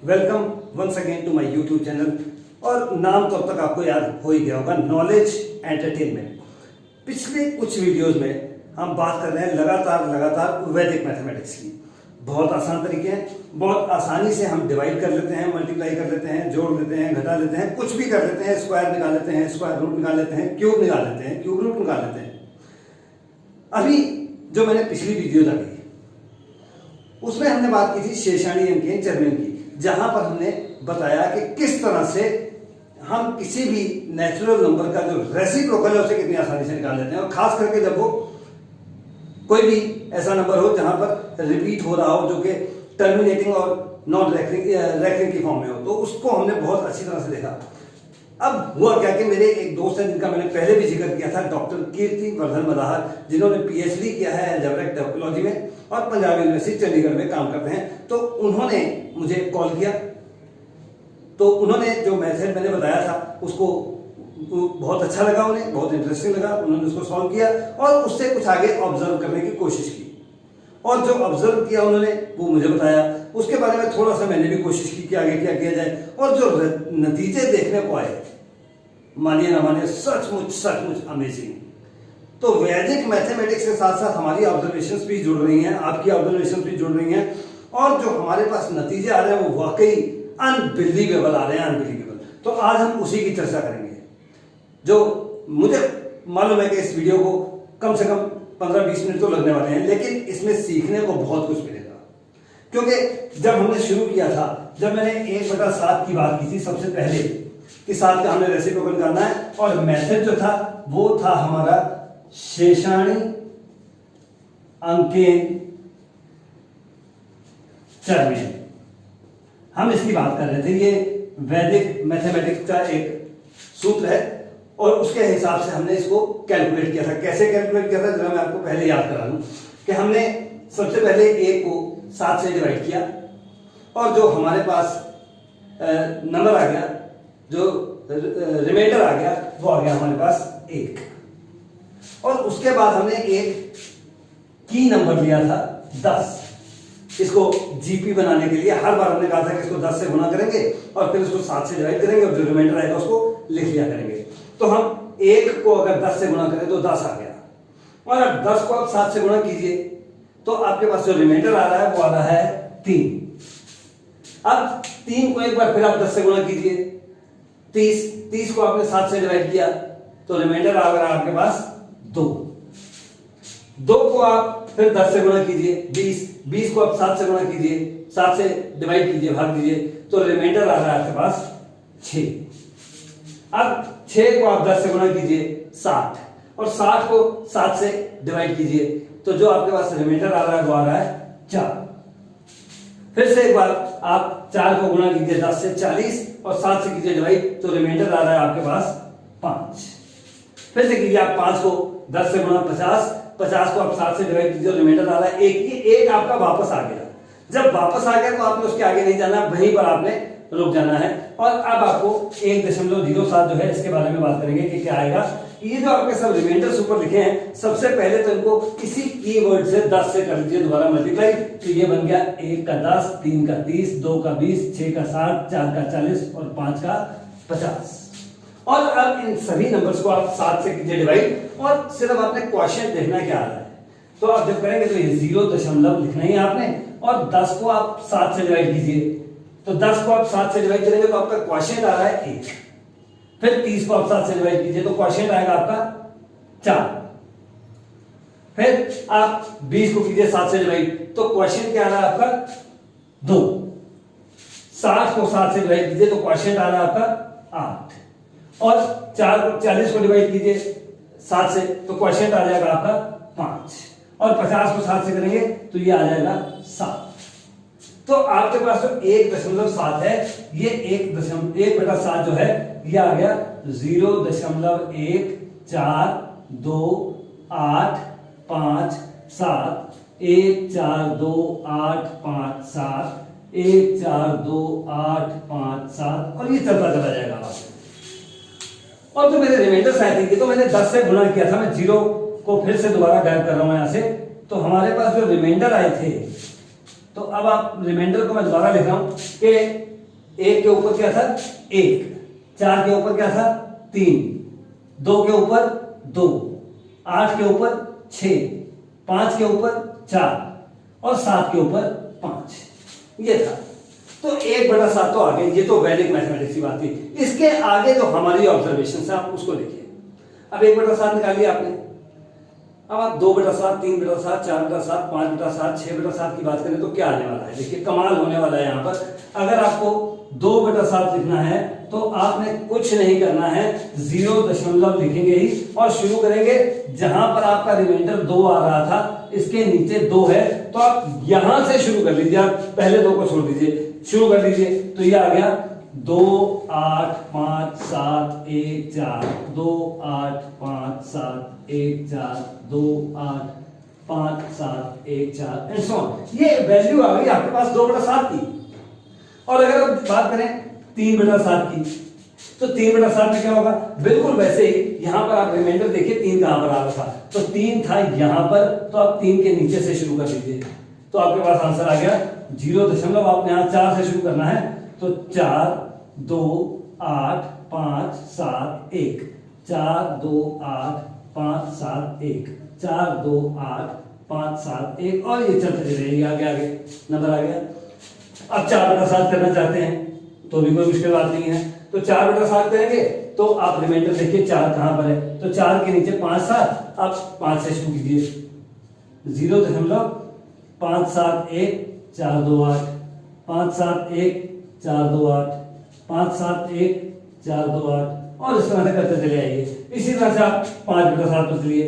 Welcome once again to my YouTube channel. और नाम तो अब तक आपको याद हो ही गया होगा, नॉलेज एंटरटेनमेंट। पिछले कुछ वीडियोस में हम बात कर रहे हैं लगातार वैदिक मैथमेटिक्स की। बहुत आसान तरीके हैं, बहुत आसानी से हम डिवाइड कर लेते हैं, मल्टीप्लाई कर लेते हैं, जोड़ लेते हैं, घटा लेते हैं, कुछ भी कर लेते हैं, स्क्वायर निकाल लेते हैं, स्क्वायर रूट निकाल लेते हैं, क्यूब निकाल लेते हैं, क्यूब रूट निकाल लेते हैं। अभी जो मैंने पिछली वीडियो डाली उसमें हमने बात की थी शेषाणी अंकेन चरमेन की, जहां पर हमने बताया कि किस तरह से हम किसी भी नेचुरल नंबर का जो रेसिप्रोकल है उसे कितनी आसानी से निकाल लेते हैं। और खास करके जब वो कोई भी ऐसा नंबर हो जहां पर रिपीट हो रहा हो, जो कि टर्मिनेटिंग और नॉन रैखिक की फॉर्म में हो, तो उसको हमने बहुत अच्छी तरह से देखा। अब हुआ क्या कि मेरे एक दोस्त हैं जिनका मैंने पहले भी जिक्र किया था, डॉक्टर कीर्ति वर्धन मदाहर, जिन्होंने पीएचडी किया है अलजेब्रिक टोपोलॉजी में और पंजाब यूनिवर्सिटी चंडीगढ़ में काम करते हैं। तो उन्होंने मुझे कॉल किया, तो उन्होंने जो मेथड मैंने बताया था उसको बहुत अच्छा लगा, उन्हें बहुत इंटरेस्टिंग लगा। उन्होंने उसको सॉल्व किया और उससे कुछ आगे ऑब्जर्व करने की कोशिश की, और जो ऑब्जर्व किया उन्होंने वो मुझे बताया। उसके बारे में थोड़ा सा मैंने भी कोशिश की कि आगे क्या किया जाए, और जो नतीजे देखने को आए, मानिए ना मानिए, सचमुच अमेजिंग। तो वैदिक मैथमेटिक्स के साथ साथ हमारी ऑब्जर्वेशंस भी जुड़ रही हैं, आपकी ऑब्जर्वेशंस भी जुड़ रही हैं, और जो हमारे पास नतीजे आ रहे हैं वो वाकई अनबिलीवेबल आ रहे हैं, अनबिलीवेबल। तो आज हम उसी की चर्चा करेंगे, जो मुझे मालूम है कि इस वीडियो को कम से कम 15-20 मिनट तो लगने वाले हैं, लेकिन इसमें सीखने को बहुत कुछ मिलेगा। क्योंकि जब हमने शुरू किया था, जब मैंने 1/7 की बात की थी सबसे पहले कि 7 का हमने रेसिप्रोकल निकालना है, और मेथड जो था वो था हमारा शेषाणी अंकेन चरमेन। हम इसकी बात कर रहे थे, ये वैदिक मैथमेटिक्स का एक सूत्र है, और उसके हिसाब से हमने इसको कैलकुलेट किया था। कैसे कैलकुलेट किया था जरा मैं आपको पहले याद करा दूं कि हमने सबसे पहले 1 को 7 से डिवाइड किया, और जो हमारे पास नंबर आ गया, जो रिमाइंडर आ गया, वो आ गया हमारे पास 1। और उसके बाद हमने एक की नंबर लिया था 10। इसको जीपी बनाने के लिए हर बार हमने कहा था कि इसको 10 से गुणा करेंगे और फिर इसको 7 से डिवाइड करेंगे, और जो रिमाइंडर आएगा उसको लिख लिया करेंगे। तो हम 1 को अगर 10 से गुणा करें तो 10 आ गया, और अब 10 को आप 7 से गुणा कीजिए तो आपके पास जो रिमाइंडर आ रहा है वो आ रहा है 3। अब 3 को एक बार फिर आप 10 से गुणा कीजिए, 30 को आपने 7 से डिवाइड किया तो रिमाइंडर आ रहा है आपके पास 2 को आप फिर 10 से गुणा कीजिए, 20 को आप 7 से गुणा कीजिए, 7 से डिवाइड कीजिए, भाग दीजिए, तो रिमाइंडर आ रहा है आपके पास 6। अब 6 को आप 10 से गुणा कीजिए 60, और 60 को 7 से डिवाइड कीजिए तो जो आपके पास रिमाइंडर आ रहा है वो आ रहा है 4। फिर से एक बार आप 4 को गुणा कीजिए 10 से 40, और 7 से कीजिए डिवाइड तो रिमाइंडर आ रहा है आपके पास 5। फिर से कीजिए आप 5 को 10 से गुणा 50 को आप 7 से डिवाइड कीजिए, रिमाइंडर आ रहा है 1। ये 1 आपका वापस आ गया। जब वापस आ गया तो आपने उसके आगे नहीं जाना, वहीं पर आपने रुक जाना है। और अब आपको 1.07 जो है इसके बारे में बात करेंगे कि क्या आएगा। ये जो आपके सब रिमाइंडर्स ऊपर लिखे हैं, सबसे पहले तो इनको किसी कीवर्ड से 10 से कर लीजिए दोबारा मल्टीप्लाई, तो ये बन गया 1 का 10, 3 का 30, 2 का 20, 6 का 60, 4 का 40 और 5 का 50। और अब इन सभी नंबर्स को आप 7 से कीजिए डिवाइड, और सिर्फ आपने क्वोशिएंट देखना क्या आ रहा है। तो आप जब करेंगे तो ये 0 लिखना ही है आपने, और 10 को आप 7 से डिवाइड कीजिए, तो 10 को आप 7 से डिवाइड करेंगे तो आपका क्वोशिएंट आ रहा है 1। फिर 30 को आप 7 से डिवाइड कीजिए तो क्वोशिएंट आएगा आपका 4। फिर आप 20 को कीजिए 7 से डिवाइड तो क्वोशिएंट क्या आ रहा है आपका 2। 60 को 7 से डिवाइड कीजिए तो क्वोशिएंट आ रहा है आपका 8, और 40 को डिवाइड कीजिए 7 से तो क्वोशिएंट आ जाएगा आपका 5, और 50 को 7 से करेंगे तो ये आ जाएगा 7। तो आपके पास जो 1.7 है, ये 1/7 जो है ये आ गया 0.142857 1428557 1428557, और ये चलता चला जाएगा आपको। और जो मेरे रिमाइंडर्स आए थे, तो मैंने 10 से गुणा किया था, मैं 0 को फिर से दोबारा गायब कर रहा हूं यहां से। तो हमारे पास जो रिमाइंडर आए थे, तो अब आप रिमाइंडर को मैं दोबारा लिख रहा हूं कि 1 के ऊपर क्या था 1, 4 के ऊपर क्या था 3, 2 के ऊपर 2, 8 के ऊपर 6, 5 के ऊपर 4 और 7 के ऊपर 5, ये था। तो 1/7 तो आगे, ये तो वैदिक मैथमेटिक्स की बात थी। इसके आगे जो हमारी ऑब्जर्वेशन है आप उसको लिखिए। अब 1/7 निकालिए आपने, अब आप 2/7, 3/7, 4/7, 5/7, 6/7 की बात करें तो क्या आने वाला है? देखिए कमाल होने वाला है यहाँ पर। अगर आपको 2/7 लिखना है तो आपने कुछ नहीं करना है, 0 लिखेंगे ही और शुरू करेंगे जहां पर आपका रिमाइंडर 2 आ रहा था, इसके नीचे 2 है तो आप यहां से शुरू कर लीजिए। आप पहले 2 को छोड़ दीजिए, शुरू कर दीजिए। तो ये आ गया 2 8 5 7 1 4, 2 8 5 7 1 4, 2 8 5 7 1 4 एंड सो ऑन। ये वैल्यू आ गई आपके पास 2/7 की। और अगर हम बात करें 3/7 की, तो 3/7 में क्या होगा? बिल्कुल वैसे ही यहां पर आप रिमाइंडर देखिए 3 कहां पर आ रहा था, तो 3 था यहां पर, तो आप 3 के नीचे से शुरू कर दीजिए तो आपके पास आंसर आ गया 0। आपने यहां 4 से शुरू करना है तो 4 2 8 5 7 1, 4 2 8 5 7 1, 4 2 8 5 7 1 और ये चलते चले आगे आगे नंबर आ गया। अब 4/7 करना चाहते हैं तो भी कोई मुश्किल बात नहीं है, तो 4/7 करेंगे तो आप रिमाइंडर देखिए 4 कहां पर है, तो 4 के नीचे 5 7, आप 5 से शुरू कीजिए 0.5 7 1 4 2 8, 5 7 1 4 2 8, 5 7 1 4 2 8 और इस तरह से करते चले आइए। इसी तरह से आप 5/7 पर चलिए,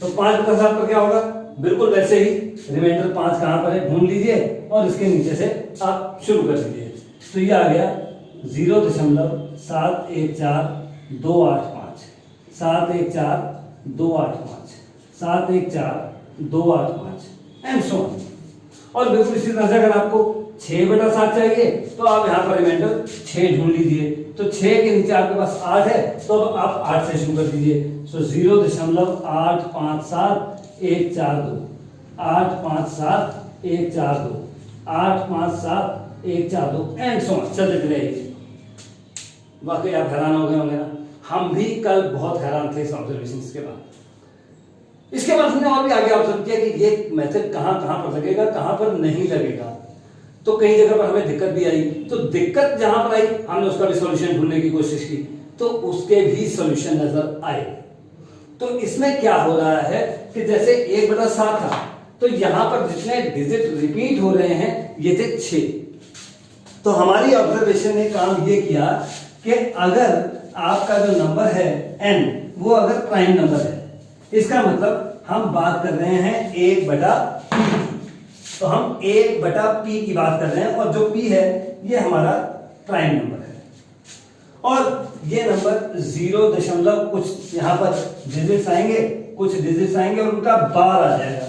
तो 5/7 पर क्या होगा? बिल्कुल वैसे ही रिमाइंडर 5 कहां पर है ढूंढ लीजिए और इसके नीचे से आप शुरू कर दीजिए। तो ये आ गया 0.714 285, 714 285, 714 285 एंड सो ऑन। और बिल्कुल इसी तरह से अगर आपको 6/7 चाहिए तो आप यहां पर रिमाइंडर 6 ढूंढ लीजिए, तो 6 के नीचे आपके पास 8 है तो आप 8 से शुरू कर दीजिए। सो 0.857 1 4 2, 857 1 4 2, 857 1 4 2 एंड सो ऑन चलते चले। वाकई आप हैरान हो गए होंगे ना, हम भी कल बहुत हैरान थे इस ऑब्जर्वेशन के बाद। इसके बाद हमने और भी आगे ऑब्जर्व किया कि ये मेथड कहां कहां पर लगेगा, कहां पर नहीं लगेगा। तो कई जगह पर हमें दिक्कत भी आई, तो दिक्कत जहां पर आई हमने उसका भी सॉल्यूशन ढूंढने की कोशिश की तो उसके भी सॉल्यूशन नजर आए। तो इसमें क्या हो रहा है कि जैसे 1/7 था तो यहां पर जितने डिजिट रिपीट हो रहे हैं ये थे 6। तो हमारी ऑब्जर्वेशन ने काम ये किया कि अगर आपका जो नंबर है n वो अगर प्राइम नंबर है, इसका मतलब हम बात कर रहे हैं 1/p की, तो हम 1/p की बात कर रहे हैं और जो p है ये हमारा प्राइम नंबर है और ये नंबर 0 कुछ यहां पर डिजिट्स आएंगे, कुछ डिजिट्स आएंगे और उनका बार आ जाएगा।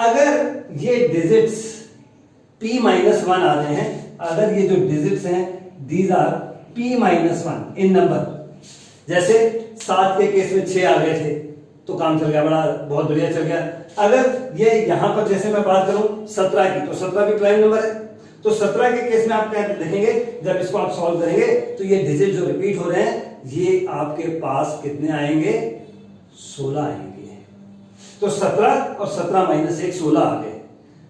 अगर ये डिजिट्स p-1 आ रहे हैं, अगर ये जो डिजिट्स हैं these are p-1 in number, जैसे 7 के केस में 6 आ गए थे तो काम चल गया, बड़ा बहुत बढ़िया चल गया। अगर ये यहां पर जैसे मैं बात करूं 17 की, तो 17 भी प्राइम नंबर है, तो 17 के केस में आप क्या देखेंगे, जब इसको आप सॉल्व करेंगे तो ये डिजिट जो रिपीट हो रहे हैं ये आपके पास कितने आएंगे? 16 आएंगे। तो 17 और 17 - 1 16 आ गए।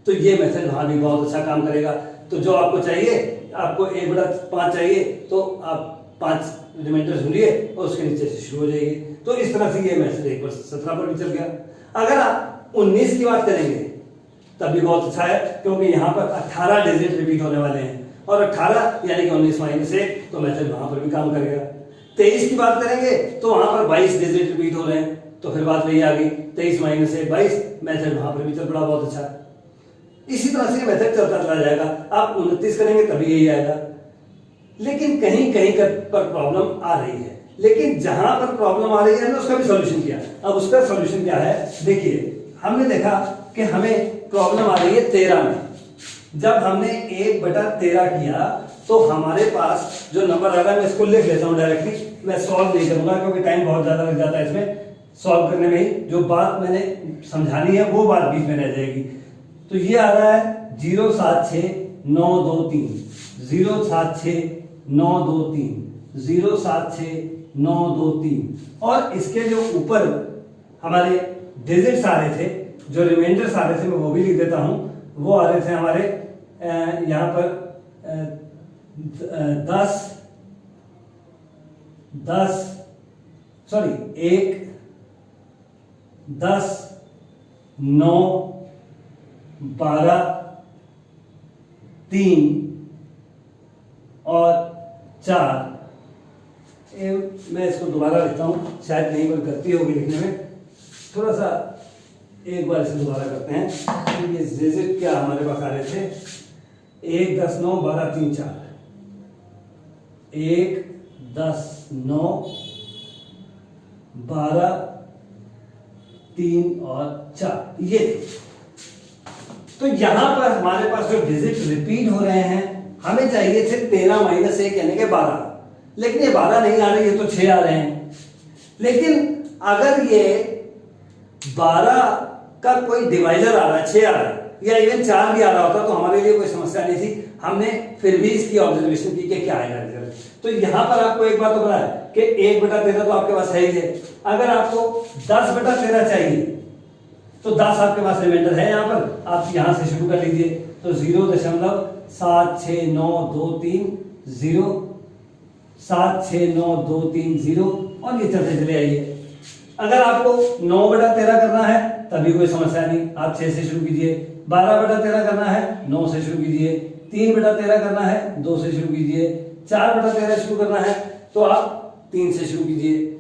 तो ये मेथड वहां भी बहुत अच्छा काम करेगा। तो जो आपको चाहिए, आपको 1/5 चाहिए तो आप 5 रिमाइंडर ढूंढिए और उसके नीचे से शुरू हो जाइए। तो इस तरह से ये मेथड 1/17 पर भी चल गया। अगर आप 19 की बात करेंगे तब भी बहुत अच्छा है, क्योंकि यहाँ पर 18 डिजिट रिपीट होने वाले हैं और 18 यानी कि 19 - 1 तो मेथड वहां पर भी काम करेगा। 23 की बात करेंगे तो वहां पर 22 डिजिट रिपीट हो रहे हैं, तो फिर बात वही आ गई, 23 - 1 22, मेथड वहां पर भी चल पड़ा बहुत अच्छा। इसी तरह से मेथड चलता चला जाएगा। आप 29 करेंगे तभी यही आएगा। लेकिन कहीं कहीं पर प्रॉब्लम आ रही है, लेकिन जहां पर प्रॉब्लम आ रही है हमने उसका भी सॉल्यूशन किया। अब उसका सॉल्यूशन क्या है? देखिए, हमने देखा कि हमें प्रॉब्लम आ रही है 13 में। जब हमने 1/13 किया तो हमारे पास जो नंबर आ रहा है, मैं इसको लिख लेता हूं डायरेक्टली, मैं सॉल्व नहीं करूंगा क्योंकि टाइम बहुत ज्यादा लग जाता है इसमें सॉल्व करने में ही। जो बात मैंने समझानी है वो बात बीच में रह जाएगी। तो ये आ रहा है 076923, 076923, 076923। और इसके जो ऊपर हमारे डिजिट्स आ रहे थे, जो रिमाइंडर्स आ रहे थे, मैं वो भी लिख देता हूं। वो आ रहे थे हमारे यहां पर 1 10 9 12 3 और 4। मैं इसको दोबारा लिखता हूं, शायद कहीं पर गलती होगी लिखने में, थोड़ा सा एक बार इसे दोबारा करते हैं। तो ये डिजिट क्या हमारे पास आ रहे थे, 1 10 9 12 3 4, 1 10 9 12 3 और 4, ये थे। तो यहां पर हमारे पास जो डिजिट रिपीट हो रहे हैं, हमें चाहिए थे 13 - 1 यानी कि 12, लेकिन ये 12 नहीं आ रहे, ये तो 6 आ रहे हैं। लेकिन अगर ये 12 का कोई डिवाइजर आ रहा है, 6 आ रहा है, या इवन 4 भी आ रहा होता तो हमारे लिए कोई समस्या नहीं थी। हमने फिर भी इसकी ऑब्जर्वेशन की कि क्या आएगा रिजल्ट। तो यहां पर आपको एक बात तो पता है कि 1/13 तो आपके पास है ही है। अगर आपको 10/13 चाहिए तो 10 आपके पास रिमाइंडर है, यहां पर आप यहां से शुरू कर लीजिए। तो 0.76923 0, 76923 और ये चलते चले आइए। अगर आपको 9/13 करना है तभी कोई समस्या नहीं, आप 6 से शुरू कीजिए। 12/13 करना है 9 से शुरू कीजिए। 3/13 करना है 2 से शुरू कीजिए। 4/13 शुरू करना है तो आप 3 से शुरू कीजिए।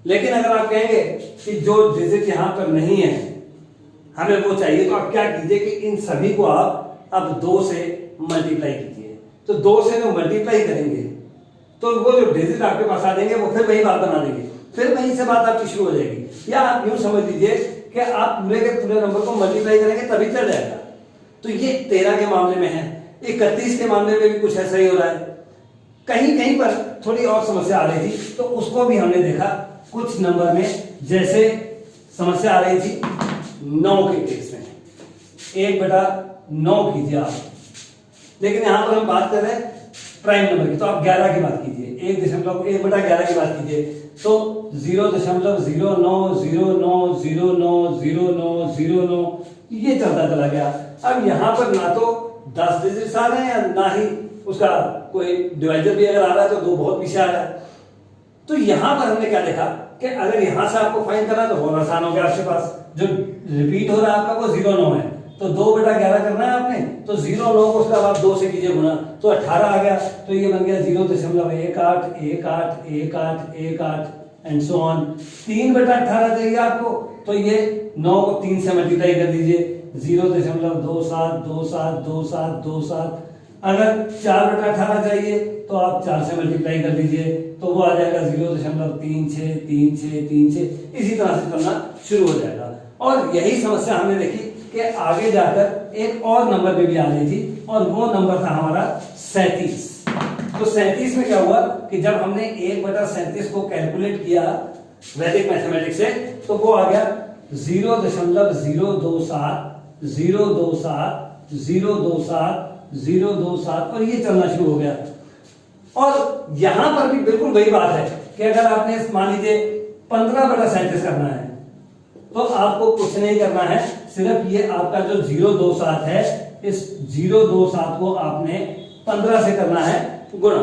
लेकिन अगर आप कहेंगे कि जो डिजिट यहां पर नहीं है हमें वो चाहिए, तो आप क्या कीजिए कि इन सभी को आप अब 2 से मल्टीप्लाई कीजिए। तो 2 से जो मल्टीप्लाई करेंगे तो वो जो डिजिट आपके पास आ जाएंगे वो फिर वही बात बना देंगे, फिर वहीं से बात आपकी शुरू हो जाएगी। या आप यूं समझ लीजिए कि आप पूरे के पूरे नंबर को मल्टीप्लाई करेंगे तभी चल जाएगा। तो ये 13 के मामले में है, 31 के मामले में भी कुछ ऐसा ही हो रहा है। कहीं कहीं पर थोड़ी और समस्या आ रही थी तो उसको भी हमने देखा कुछ नंबर में, जैसे समस्या आ रही थी 9 के केस में, 1/9 कीजिए आप। लेकिन यहां पर हम बात कर रहे हैं प्राइम नंबर की, तो आप 11 की बात कीजिए, 1/11 की बात कीजिए। तो 0.0909090909 ये चलता चला गया। अब यहां पर ना तो 10 डिजिट्स आ रहे हैं, ना ही उसका कोई डिवाइजर भी अगर आ रहा है तो 2 बहुत पीछे आ रहा है। तो यहां पर हमने क्या देखा कि अगर यहां से आपको फाइंड करना तो बहुत आसान हो गया। आपके पास जो रिपीट हो रहा है आपका वो 0.9 है, तो 2/11 करना है आपने, तो 0.9 को उसका आप 2 से कीजिए गुणा, तो 18 आ गया। तो ये बन गया 0.181818 एंड सो ऑन। 3/18 चाहिए आपको, तो ये 9 को 3 से मल्टीप्लाई कर दीजिए, 0.27272727। अगर 4/18 चाहिए तो आप 4 से मल्टीप्लाई कर दीजिए, तो वो आ जाएगा 0.363636। इसी तरह से चलना शुरू हो जाएगा। और यही समस्या हमने देखी कि आगे जाकर एक और नंबर पे भी आ रही थी, और वो नंबर था हमारा 37। तो 37 में क्या हुआ कि जब हमने 1/37 को कैलकुलेट किया वैदिक मैथमेटिक्स से, तो वो आ गया 0.027 और ये चलना शुरू हो गया। और यहां पर भी बिल्कुल वही बात है कि अगर आपने मान लीजिए 15/37 करना है तो आपको कुछ नहीं करना है, सिर्फ ये आपका जो 0.27 है, इस 0.27 को आपने 15 से करना है गुणा।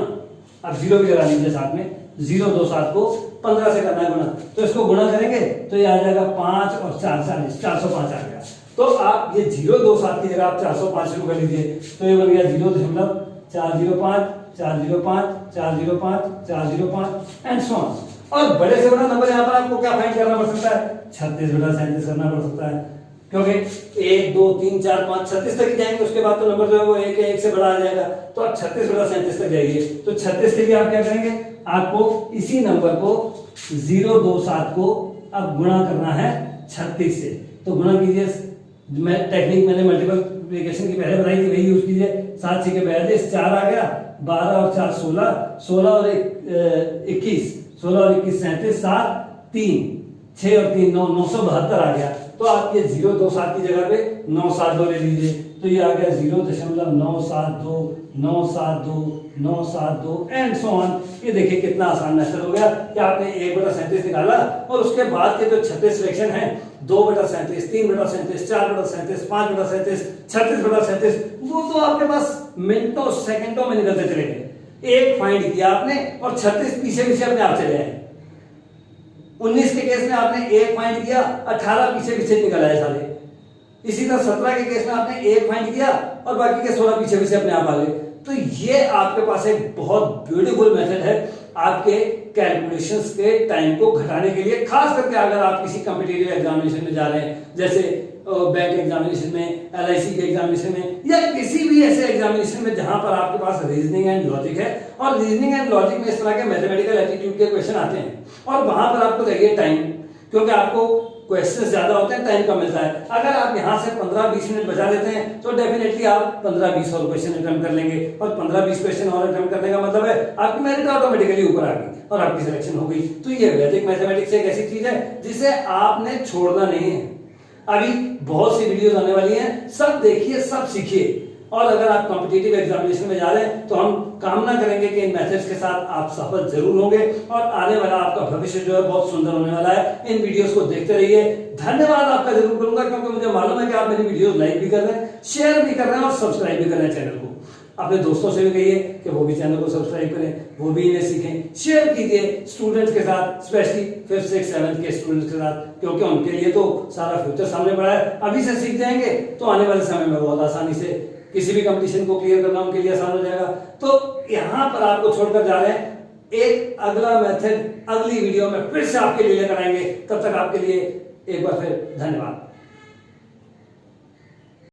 अब 0 भी लगा लीजिए साथ में, 0.27 को 15 से करना है गुणा। तो इसको गुणा करेंगे तो ये आ जाएगा 5 और 4 40, 405 आ गया। तो आप ये 0.27 की जगह आप 405 शुरू कर लीजिए, तो ये बन गया 0.405 405 405 405 एंड सो ऑन। और बड़े से बड़ा नंबर यहाँ पर आपको क्या फाइंड करना पड़ सकता है, 36/37 करना पड़ सकता है, क्योंकि 1 2 3 4 5 36 तक ही जाएंगे। उसके बाद तो नंबर जो है वो 1 से बड़ा आ जाएगा, तो आप 36/37 तक जाइए। तो 36 के लिए आप क्या करेंगे, आपको इसी नंबर को 0.27 को अब गुणा करना है 36 से। तो गुणा कीजिए, टेक्निक मैंने मल्टीप्लिकेशन की पहले बताई थी, वही यूज कीजिए। 7 6 के बयालीस, 4 आ गया, 12 और 4 16, 16 और 21 37 7 3 6 और 3 9 972 आ गया। तो आप ये 0.27 की जगह पे 972 ले लीजिए, तो ये आ गया 0.972 972 972 एंड सो ऑन। ये देखिए कितना आसान मेथड हो गया कि आपने 1/37 निकाला और उसके बाद के जो 36 फ्रैक्शन है 2/37 3/37 4/37 5/37 36/37 वो तो आपके पास मिनटों सेकंडों में निकलते चले गए। एक फाइंड किया आपने और 36 पीछे पीछे अपने आप चले आए। 19 के केस में आपने एक फाइंड किया, 18 पीछे पीछे निकल आए सारे। इसी तरह 17 के केस में आपने एक फाइंड किया और बाकी के 16 पीछे पीछे अपने आप आ गए। तो ये आपके पास एक बहुत ब्यूटीफुल मेथड है आपके कैलकुलेशंस के टाइम को घटाने के लिए, खास करके अगर आप किसी कॉम्पिटिटिव एग्जामिनेशन में जा रहे हैं, जैसे बैंक एग्जामिनेशन में, LIC के एग्जामिनेशन में, या किसी भी ऐसे एग्जामिनेशन में जहां पर आपके पास रीजनिंग एंड लॉजिक है और रीजनिंग एंड लॉजिक में इस तरह के मैथमेटिकल एप्टीट्यूड के क्वेश्चन आते हैं और वहां पर आपको चाहिए टाइम, क्योंकि आपको क्वेश्चंस ज्यादा होते हैं, टाइम कम मिलता है। अगर आप यहां से 15-20 मिनट बचा लेते हैं तो डेफिनेटली आप 15-20 और क्वेश्चन अटेम्प्ट कर लेंगे और 15-20 क्वेश्चन और अटेम्प्ट करने का मतलब है आपकी मेरिट ऑटोमेटिकली ऊपर आ गई और आपकी सिलेक्शन हो गई। तो ये वैदिक मैथमेटिक्स एक ऐसी चीज है जिसे आपने छोड़ना नहीं है। अभी बहुत सी वीडियोस आने वाली हैं, सब देखिए, सब सीखिए। और अगर आप कॉम्पिटिटिव एग्जामिनेशन में जा रहे हैं तो हम कामना करेंगे कि इन मेथड्स के साथ आप सफल जरूर होंगे और आने वाला आपका भविष्य जो है बहुत सुंदर होने वाला है। इन वीडियोस को देखते रहिए। धन्यवाद आपका जरूर करूंगा, क्योंकि मुझे मालूम है कि आप मेरी वीडियोस लाइक भी कर रहे हैं, शेयर भी कर रहे हैं और सब्सक्राइब भी कर रहे हैं चैनल को। अपने दोस्तों से भी कहिए कि वो भी चैनल को सब्सक्राइब करें, वो भी इन्हें सीखें। शेयर कीजिए स्टूडेंट्स के साथ, स्पेशली 5th 6th 7th के स्टूडेंट्स के साथ, क्योंकि उनके लिए तो सारा फ्यूचर सामने पड़ा है। अभी से सीख जाएंगे तो आने वाले समय में बहुत आसानी से किसी भी कंपटीशन को क्लियर करना उनके लिए आसान हो जाएगा। तो यहां पर आपको छोड़कर जा रहे हैं, एक अगला मेथड अगली वीडियो में फिर से आपके लिए लेकर आएंगे। तब तक आपके लिए एक बार फिर धन्यवाद।